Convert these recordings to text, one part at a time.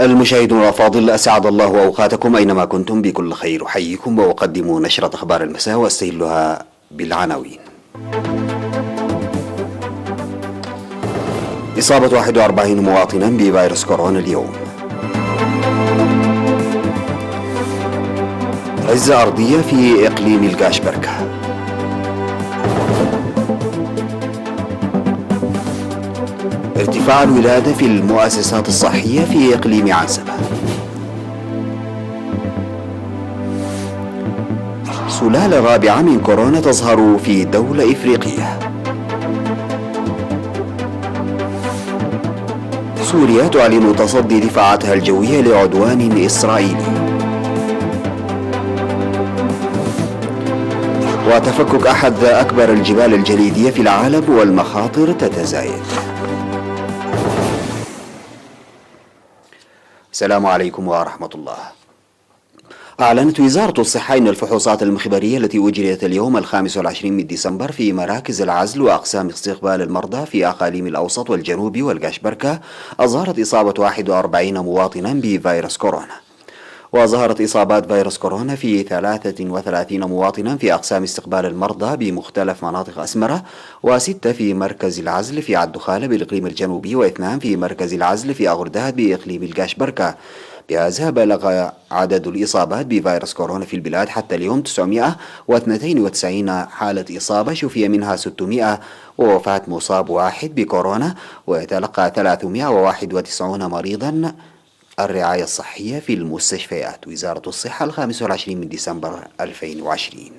المشاهدون الأفاضل، أسعد الله أوقاتكم أينما كنتم بكل خير. أحييكم وأقدم نشرة أخبار المساء وأستهلها بالعناوين. إصابة 41 مواطنا بفيروس كورونا اليوم. هزة أرضية في إقليم القاشبركة. ارتفاع الولادة في المؤسسات الصحية في إقليم عنسبة. سلالة رابعة من كورونا تظهر في دولة إفريقية. سوريا تعلن تصدي دفاعاتها الجوية لعدوان إسرائيلي. وتفكك أحد أكبر الجبال الجليدية في العالم والمخاطر تتزايد. السلام عليكم ورحمة الله. أعلنت وزارة الصحة أن الفحوصات المخبرية التي أجريت اليوم 25 من ديسمبر في مراكز العزل وأقسام استقبال المرضى في أقاليم الأوسط والجنوب والقاشبركة أظهرت إصابة 41 مواطنا بفيروس كورونا. وظهرت إصابات فيروس كورونا في 33 مواطنا في أقسام استقبال المرضى بمختلف مناطق أسمرة، و6 في مركز العزل في عدخالة بالإقليم الجنوبي، و2 في مركز العزل في أغرداد بإقليم القاشبركة. بهذا بلغ عدد الإصابات بفيروس كورونا في البلاد حتى اليوم 992 حالة إصابة، شفي منها 600 ووفاة مصاب واحد بكورونا، ويتلقى 391 مريضا الرعاية الصحية في المستشفيات. وزارة الصحة 25 من ديسمبر 2020.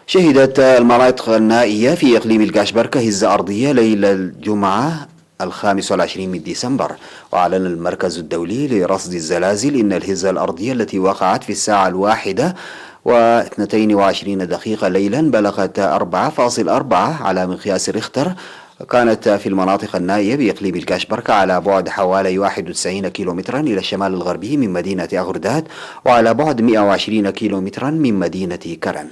شهدت المناطق النائية في إقليم القاشبركة هزة أرضية ليلة الجمعة 25 من ديسمبر. وأعلن المركز الدولي لرصد الزلازل إن الهزة الأرضية التي وقعت في الساعة 1:22 ليلا بلغت 4.4 على مقياس ريختر. كانت في المناطق النائية بإقليم القاشبركة على بعد حوالي 91 كيلومترا إلى الشمال الغربي من مدينة أغرداد، وعلى بعد 120 كيلومترا من مدينة كرن.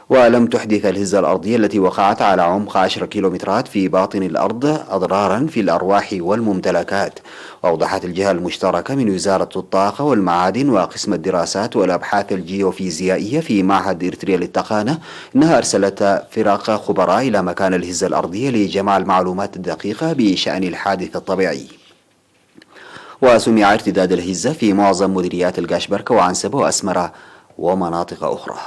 ولم تحدث الهزة الأرضية التي وقعت على عمق 10 كيلومترات في باطن الأرض أضرارا في الأرواح والممتلكات. وأوضحت الجهة المشتركة من وزارة الطاقة والمعادن وقسم الدراسات والأبحاث الجيوفيزيائية في معهد إرتريا للتقانة إنها أرسلت فرق خبراء إلى مكان الهزة الأرضية لجمع المعلومات الدقيقة بشأن الحادث الطبيعي. وسمع ارتداد الهزة في معظم مديريات القاشبركة وعنسبة وأسمرة ومناطق أخرى.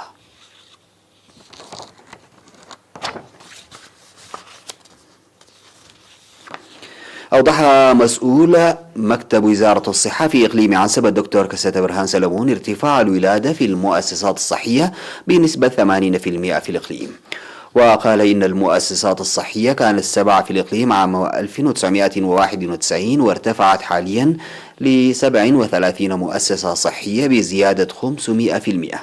أوضح مسؤول مكتب وزارة الصحة في إقليم عنسبة الدكتور كسة برهان سلمون ارتفاع الولادة في المؤسسات الصحية بنسبة 80% في الإقليم. وقال إن المؤسسات الصحية كانت 7 في الإقليم عام 1991 وارتفعت حاليا ل 37 مؤسسة صحية بزيادة 500%.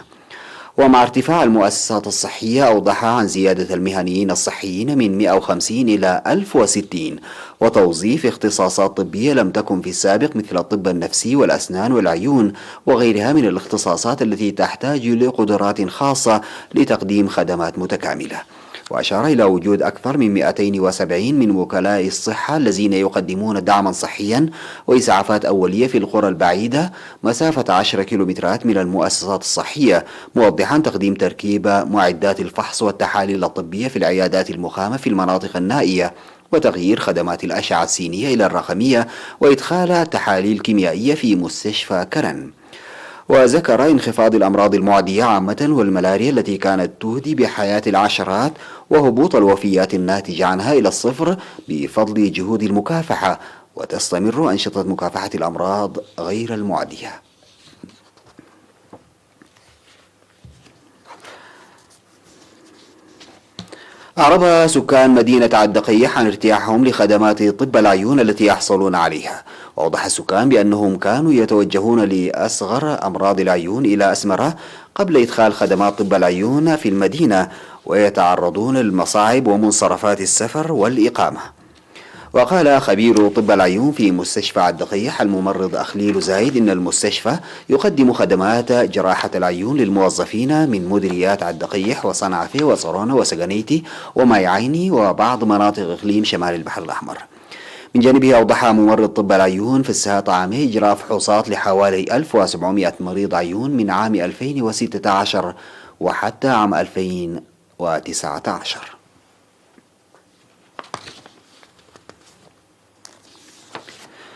ومع ارتفاع المؤسسات الصحية أوضح عن زيادة المهنيين الصحيين من 150 إلى 1060، وتوظيف اختصاصات طبية لم تكن في السابق مثل الطب النفسي والأسنان والعيون وغيرها من الاختصاصات التي تحتاج لقدرات خاصة لتقديم خدمات متكاملة. وأشار إلى وجود أكثر من 270 من وكلاء الصحة الذين يقدمون دعما صحيا وإسعافات أولية في القرى البعيدة مسافة 10 كيلومترات من المؤسسات الصحية، موضحا تقديم تركيب معدات الفحص والتحاليل الطبية في العيادات المخامة في المناطق النائية، وتغيير خدمات الأشعة السينية إلى الرقمية، وإدخال تحاليل كيميائية في مستشفى كرن. وذكر انخفاض الأمراض المعدية عامة والملاريا التي كانت تهدي بحياة العشرات وهبوط الوفيات الناتجة عنها إلى الصفر بفضل جهود المكافحة، وتستمر أنشطة مكافحة الأمراض غير المعدية. أعرب سكان مدينة عدقيح عن ارتياحهم لخدمات طب العيون التي يحصلون عليها. وأوضح السكان بأنهم كانوا يتوجهون لأصغر أمراض العيون إلى أسمرة قبل إدخال خدمات طب العيون في المدينة، ويتعرضون للمصاعب ومنصرفات السفر والإقامة. وقال خبير طب العيون في مستشفى عالدقيح الممرض أخليل زايد إن المستشفى يقدم خدمات جراحة العيون للموظفين من مديريات عالدقيح وصنعفة وصرونة وسجنيتي وماي عيني وبعض مناطق إقليم شمال البحر الأحمر. من جانبه أوضح ممرض طب العيون في الساعة عامه إجراء فحوصات لحوالي 1700 مريض عيون من عام 2016 وحتى عام 2019.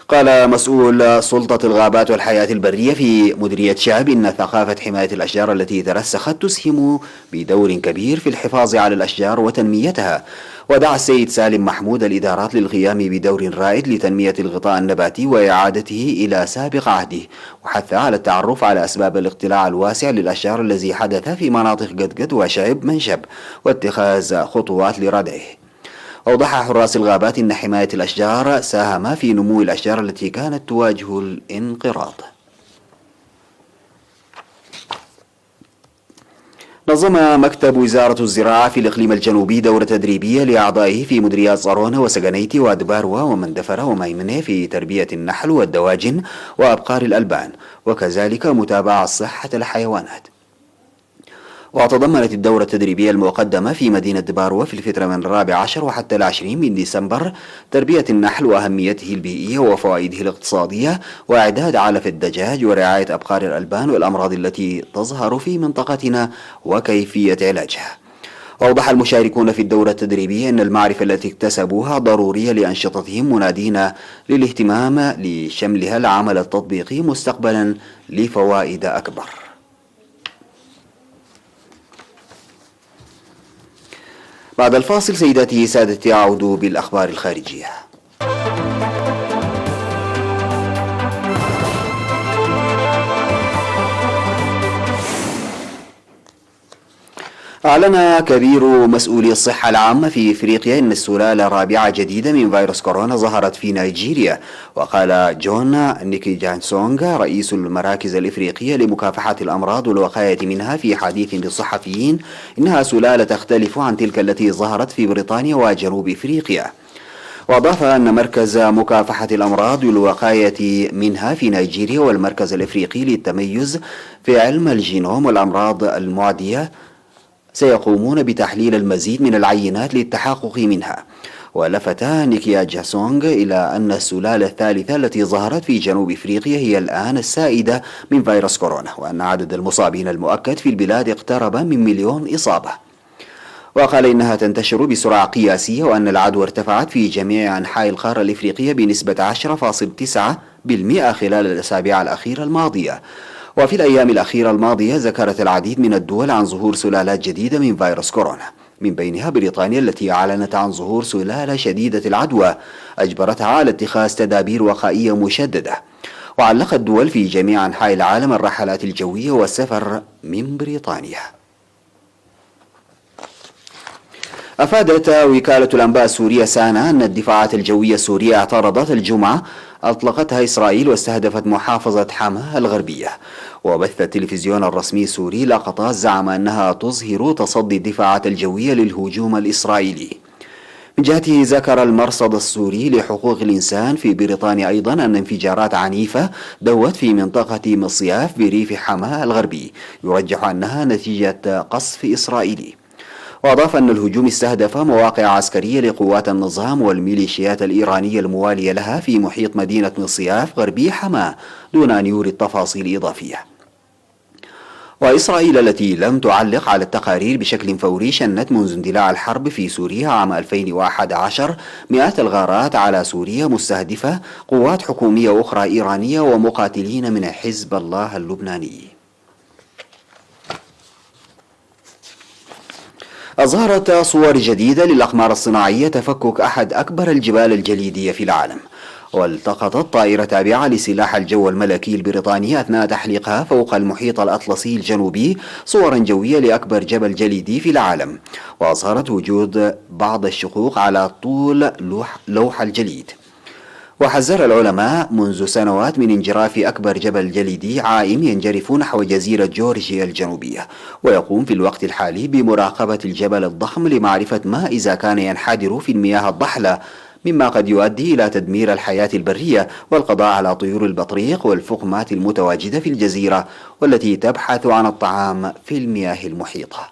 قال مسؤول سلطة الغابات والحياة البرية في مديرية شعب إن ثقافة حماية الأشجار التي ترسخت تسهم بدور كبير في الحفاظ على الأشجار وتنميتها. ودعا السيد سالم محمود الإدارات للقيام بدور رائد لتنمية الغطاء النباتي وإعادته إلى سابق عهده، وحث على التعرف على أسباب الاقتلاع الواسع للأشجار الذي حدث في مناطق قدقد وشعب منشب واتخاذ خطوات لردعه. أوضح حراس الغابات أن حماية الأشجار ساهم في نمو الأشجار التي كانت تواجه الانقراض. نظم مكتب وزارة الزراعة في الإقليم الجنوبي دورة تدريبية لأعضائه في مديريات صرونة وسجنيتي وأدباروا ومندفرة وميمنة في تربية النحل والدواجن وأبقار الألبان، وكذلك متابعة صحة الحيوانات. وتضمنت الدورة التدريبية المقدمة في مدينة دباروا في الفترة من 14 وحتى 20 من ديسمبر تربية النحل وأهميته البيئية وفوائده الاقتصادية، وإعداد علف الدجاج، ورعاية أبقار الألبان والأمراض التي تظهر في منطقتنا وكيفية علاجها. وأوضح المشاركون في الدورة التدريبية أن المعرفة التي اكتسبوها ضرورية لأنشطتهم، منادين للاهتمام لشملها العمل التطبيقي مستقبلا لفوائد أكبر. بعد الفاصل سيداتي سادتي أعود بالأخبار الخارجية. أعلن كبير مسؤولي الصحة العامة في إفريقيا أن السلالة رابعة جديدة من فيروس كورونا ظهرت في نيجيريا. وقال جون نيكي جانسونغ رئيس المراكز الإفريقية لمكافحة الأمراض والوقاية منها في حديث للصحفيين إنها سلالة تختلف عن تلك التي ظهرت في بريطانيا وجنوب إفريقيا. وأضاف أن مركز مكافحة الأمراض والوقاية منها في نيجيريا والمركز الإفريقي للتميز في علم الجينوم والأمراض المعدية سيقومون بتحليل المزيد من العينات للتحقق منها. ولفت نيكيا جاسونغ إلى أن السلالة الثالثة التي ظهرت في جنوب إفريقيا هي الآن السائدة من فيروس كورونا، وأن عدد المصابين المؤكد في البلاد اقترب من 1,000,000 إصابة. وقال إنها تنتشر بسرعة قياسية، وأن العدوى ارتفعت في جميع أنحاء القارة الإفريقية بنسبة 10.9% خلال الأسابيع الأخيرة الماضية. وفي الأيام الأخيرة الماضية ذكرت العديد من الدول عن ظهور سلالات جديدة من فيروس كورونا، من بينها بريطانيا التي أعلنت عن ظهور سلالة شديدة العدوى أجبرتها على اتخاذ تدابير وقائية مشددة. وعلقت الدول في جميع أنحاء العالم الرحلات الجوية والسفر من بريطانيا. أفادت وكالة الأنباء السورية سانا أن الدفاعات الجوية السورية اعترضت الجمعة أطلقتها إسرائيل واستهدفت محافظة حما الغربية. وبث التلفزيون الرسمي السوري لقطات زعم أنها تظهر تصدي الدفاعات الجوية للهجوم الإسرائيلي. من جهته ذكر المرصد السوري لحقوق الإنسان في بريطانيا أيضا أن انفجارات عنيفة دوت في منطقة مصياف بريف حما الغربي يرجح أنها نتيجة قصف إسرائيلي. وأضاف أن الهجوم استهدف مواقع عسكرية لقوات النظام والميليشيات الإيرانية الموالية لها في محيط مدينة مصياف غربي حما، دون أن يورد تفاصيل إضافية. وإسرائيل التي لم تعلق على التقارير بشكل فوري شنت منذ اندلاع الحرب في سوريا عام 2011 مئات الغارات على سوريا مستهدفة قوات حكومية أخرى إيرانية ومقاتلين من حزب الله اللبناني. أظهرت صور جديدة للأقمار الصناعية تفكك أحد أكبر الجبال الجليدية في العالم. والتقطت طائرة تابعة لسلاح الجو الملكي البريطاني أثناء تحليقها فوق المحيط الأطلسي الجنوبي صورا جوية لأكبر جبل جليدي في العالم، وأظهرت وجود بعض الشقوق على طول لوح الجليد. وحذر العلماء منذ سنوات من انجراف أكبر جبل جليدي عائم ينجرف نحو جزيرة جورجيا الجنوبية، ويقوم في الوقت الحالي بمراقبة الجبل الضخم لمعرفة ما إذا كان ينحدر في المياه الضحلة مما قد يؤدي إلى تدمير الحياة البرية والقضاء على طيور البطريق والفقمات المتواجدة في الجزيرة والتي تبحث عن الطعام في المياه المحيطة.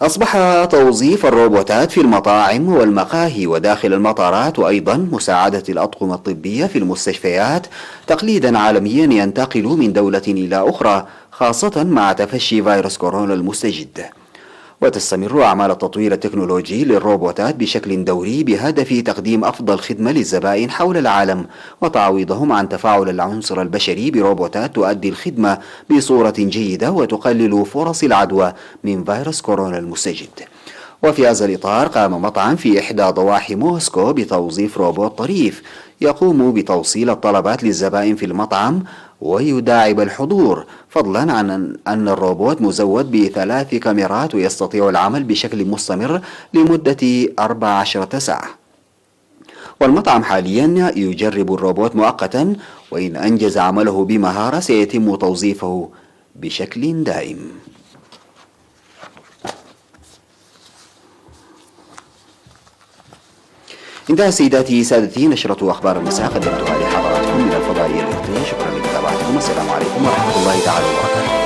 أصبح توظيف الروبوتات في المطاعم والمقاهي وداخل المطارات وأيضا مساعدة الأطقم الطبية في المستشفيات تقليدا عالميا ينتقل من دولة إلى أخرى، خاصة مع تفشي فيروس كورونا المستجد. وتستمر أعمال التطوير التكنولوجي للروبوتات بشكل دوري بهدف تقديم أفضل خدمة للزبائن حول العالم وتعويضهم عن تفاعل العنصر البشري بروبوتات تؤدي الخدمة بصورة جيدة وتقلل فرص العدوى من فيروس كورونا المستجد. وفي هذا الإطار قام مطعم في إحدى ضواحي موسكو بتوظيف روبوت طريف يقوم بتوصيل الطلبات للزبائن في المطعم ويداعب الحضور، فضلا عن أن الروبوت مزود ب3 كاميرات ويستطيع العمل بشكل مستمر لمدة 14 ساعة. والمطعم حاليا يجرب الروبوت مؤقتا، وإن أنجز عمله بمهارة سيتم توظيفه بشكل دائم. انتهى سيداتي سادتي نشرة أخبار المساء قدمتها لحضراتكم من الفضائية الإلكترونية. شكرا لمتابعتكم، والسلام عليكم ورحمة الله تعالى وبركاته.